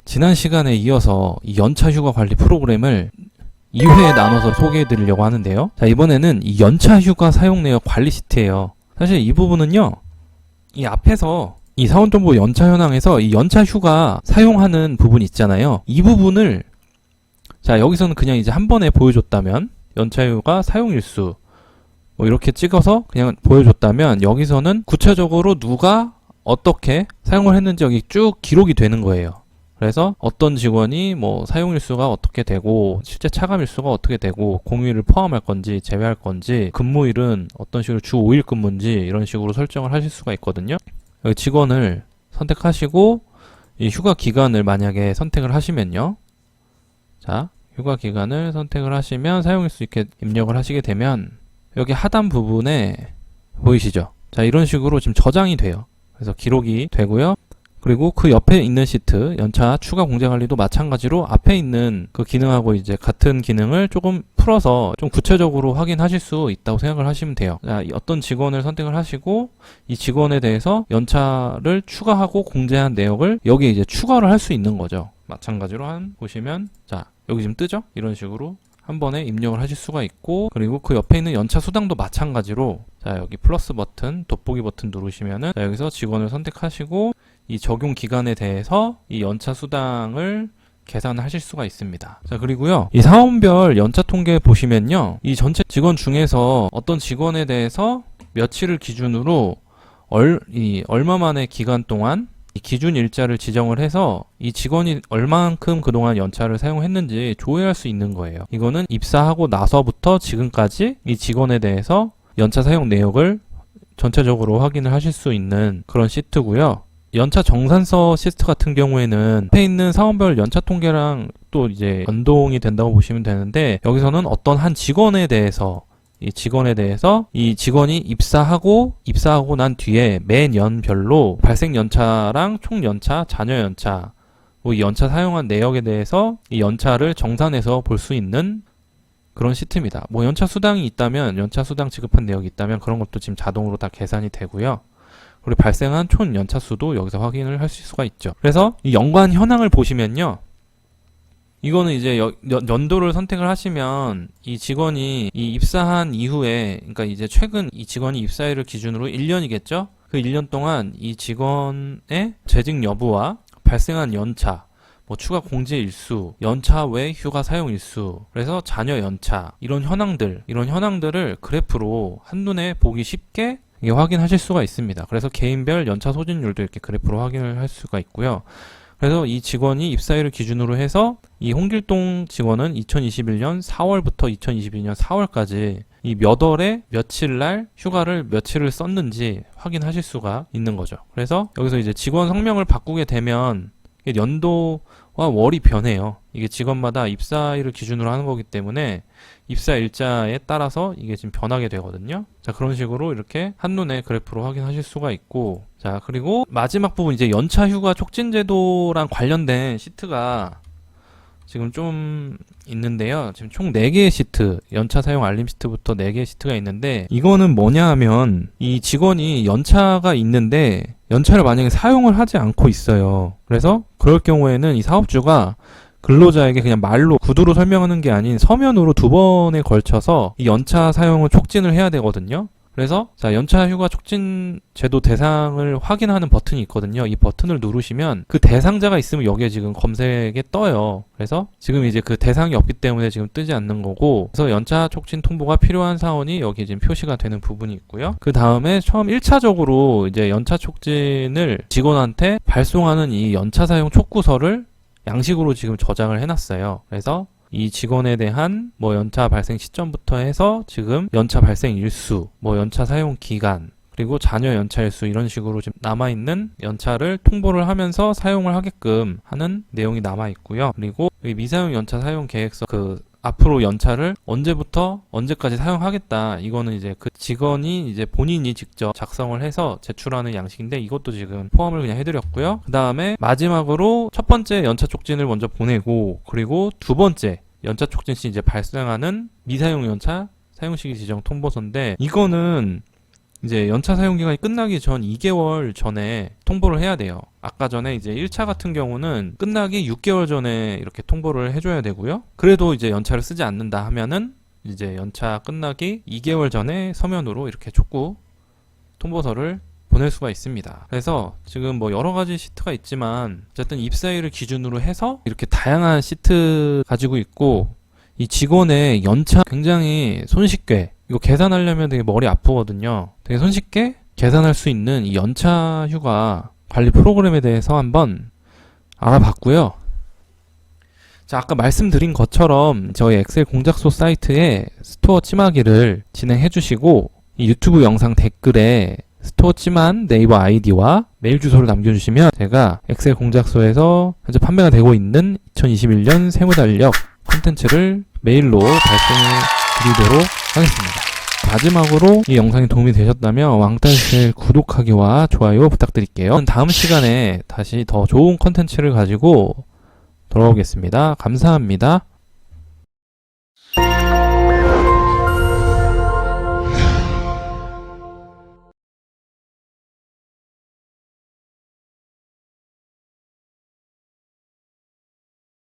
지난 시간에 이어서 이 연차 휴가 관리 프로그램을 2회에 나눠서 소개해 드리려고 하는데요. 자, 이번에는 이 연차 휴가 사용 내역 관리 시트예요. 사실 이 부분은요, 이 앞에서 이 사원정보 연차 현황에서 이 연차 휴가 사용하는 부분 있잖아요. 이 부분을 자, 여기서는 그냥 이제 한 번에 보여줬다면 연차 휴가 사용 일수 뭐 이렇게 찍어서 그냥 보여줬다면, 여기서는 구체적으로 누가 어떻게 사용을 했는지 여기 쭉 기록이 되는 거예요. 그래서 어떤 직원이 뭐 사용일수가 어떻게 되고, 실제 차감일수가 어떻게 되고, 공휴일을 포함할 건지 제외할 건지, 근무일은 어떤 식으로 주 5일 근무인지 이런 식으로 설정을 하실 수가 있거든요. 여기 직원을 선택하시고 이 휴가 기간을 만약에 선택을 하시면요, 자, 휴가 기간을 선택을 하시면 사용일수 있게 입력을 하시게 되면 여기 하단 부분에 보이시죠? 자, 이런 식으로 지금 저장이 돼요. 그래서 기록이 되고요. 그리고 그 옆에 있는 시트, 연차 추가 공제 관리도 마찬가지로 앞에 있는 그 기능하고 이제 같은 기능을 조금 풀어서 좀 구체적으로 확인하실 수 있다고 생각을 하시면 돼요. 자, 어떤 직원을 선택을 하시고 이 직원에 대해서 연차를 추가하고 공제한 내역을 여기에 이제 추가를 할 수 있는 거죠. 마찬가지로 보시면, 자, 여기 지금 뜨죠? 이런 식으로 한 번에 입력을 하실 수가 있고, 그리고 그 옆에 있는 연차 수당도 마찬가지로, 자, 여기 플러스 버튼, 돋보기 버튼 누르시면은, 자, 여기서 직원을 선택하시고 이 적용 기간에 대해서 이 연차 수당을 계산하실 수가 있습니다. 자, 그리고요, 이 사원별 연차 통계 보시면요, 이 전체 직원 중에서 어떤 직원에 대해서 며칠을 기준으로 얼마만의 기간 동안 이 기준 일자를 지정을 해서 이 직원이 얼만큼 그동안 연차를 사용했는지 조회할 수 있는 거예요. 이거는 입사하고 나서부터 지금까지 이 직원에 대해서 연차 사용 내역을 전체적으로 확인을 하실 수 있는 그런 시트고요. 연차 정산서 시트 같은 경우에는 앞에 있는 사원별 연차 통계랑 또 이제 연동이 된다고 보시면 되는데, 여기서는 어떤 한 직원에 대해서 이 직원이 입사하고 난 뒤에 매년별로 발생 연차랑 총 연차, 잔여 연차, 뭐 이 연차 사용한 내역에 대해서 이 연차를 정산해서 볼 수 있는 그런 시트입니다. 뭐 연차 수당이 있다면, 연차 수당 지급한 내역이 있다면 그런 것도 지금 자동으로 다 계산이 되고요. 그리고 발생한 총 연차 수도 여기서 확인을 하실 수가 있죠. 그래서 이 연관 현황을 보시면요, 이거는 이제 연도를 선택을 하시면 이 직원이 이 입사한 이후에, 그러니까 이제 최근 이 직원이 입사일을 기준으로 1년이겠죠? 그 1년 동안 이 직원의 재직 여부와 발생한 연차, 뭐 추가 공제 일수, 연차 외 휴가 사용 일수, 그래서 잔여 연차, 이런 현황들을 그래프로 한눈에 보기 쉽게 이게 확인하실 수가 있습니다. 그래서 개인별 연차 소진율도 이렇게 그래프로 확인을 할 수가 있고요. 그래서 이 직원이 입사일을 기준으로 해서 이 홍길동 직원은 2021년 4월부터 2022년 4월까지 이 몇 월에 며칠 날 휴가를 며칠을 썼는지 확인하실 수가 있는 거죠. 그래서 여기서 이제 직원 성명을 바꾸게 되면 연도와 월이 변해요. 이게 직원마다 입사일을 기준으로 하는 거기 때문에 입사 일자에 따라서 이게 지금 변하게 되거든요. 자, 그런 식으로 이렇게 한눈에 그래프로 확인하실 수가 있고, 자, 그리고 마지막 부분, 이제 연차 휴가 촉진제도랑 관련된 시트가 지금 좀 있는데요. 지금 총 4개의 시트, 연차 사용 알림 시트부터 4개의 시트가 있는데, 이거는 뭐냐 하면 이 직원이 연차가 있는데 연차를 만약에 사용을 하지 않고 있어요. 그래서 그럴 경우에는 이 사업주가 근로자에게 그냥 말로 구두로 설명하는 게 아닌 서면으로 2번에 걸쳐서 이 연차 사용을 촉진을 해야 되거든요. 그래서 자, 연차 휴가 촉진 제도 대상을 확인하는 버튼이 있거든요. 이 버튼을 누르시면 그 대상자가 있으면 여기에 지금 검색에 떠요. 그래서 지금 이제 그 대상이 없기 때문에 지금 뜨지 않는 거고, 그래서 연차 촉진 통보가 필요한 사원이 여기 지금 표시가 되는 부분이 있고요. 그 다음에 처음 1차적으로 이제 연차 촉진을 직원한테 발송하는 이 연차 사용 촉구서를 양식으로 지금 저장을 해놨어요. 그래서 이 직원에 대한 뭐 연차 발생 시점부터 해서 지금 연차 발생 일수, 뭐 연차 사용 기간, 그리고 잔여 연차 일수, 이런 식으로 지금 남아있는 연차를 통보를 하면서 사용을 하게끔 하는 내용이 남아있고요. 그리고 이 미사용 연차 사용 계획서, 그 앞으로 연차를 언제부터 언제까지 사용하겠다, 이거는 이제 그 직원이 이제 본인이 직접 작성을 해서 제출하는 양식인데, 이것도 지금 포함을 그냥 해드렸고요. 그 다음에 마지막으로 첫 번째 연차 촉진을 먼저 보내고, 그리고 두 번째 연차 촉진 시 이제 발생하는 미사용 연차 사용시기 지정 통보서인데, 이거는 이제 연차 사용 기간이 끝나기 전 2개월 전에 통보를 해야 돼요. 아까 전에 이제 1차 같은 경우는 끝나기 6개월 전에 이렇게 통보를 해줘야 되고요. 그래도 이제 연차를 쓰지 않는다 하면은 이제 연차 끝나기 2개월 전에 서면으로 이렇게 촉구 통보서를 보낼 수가 있습니다. 그래서 지금 뭐 여러 가지 시트가 있지만 어쨌든 입사일을 기준으로 해서 이렇게 다양한 시트 가지고 있고, 이 직원의 연차 굉장히 손쉽게, 이거 계산하려면 되게 머리 아프거든요. 되게 손쉽게 계산할 수 있는 이 연차 휴가 관리 프로그램에 대해서 한번 알아봤고요. 자, 아까 말씀드린 것처럼 저희 엑셀 공작소 사이트에 스토어 찜하기를 진행해 주시고, 이 유튜브 영상 댓글에 스토어 찜한 네이버 아이디와 메일 주소를 남겨주시면 제가 엑셀 공작소에서 현재 판매가 되고 있는 2021년 세무달력 콘텐츠를 메일로 발송해 드리도록 하겠습니다. 마지막으로 이 영상이 도움이 되셨다면 왕따엑셀 구독하기와 좋아요 부탁드릴게요. 다음 시간에 다시 더 좋은 콘텐츠를 가지고 돌아오겠습니다. 감사합니다.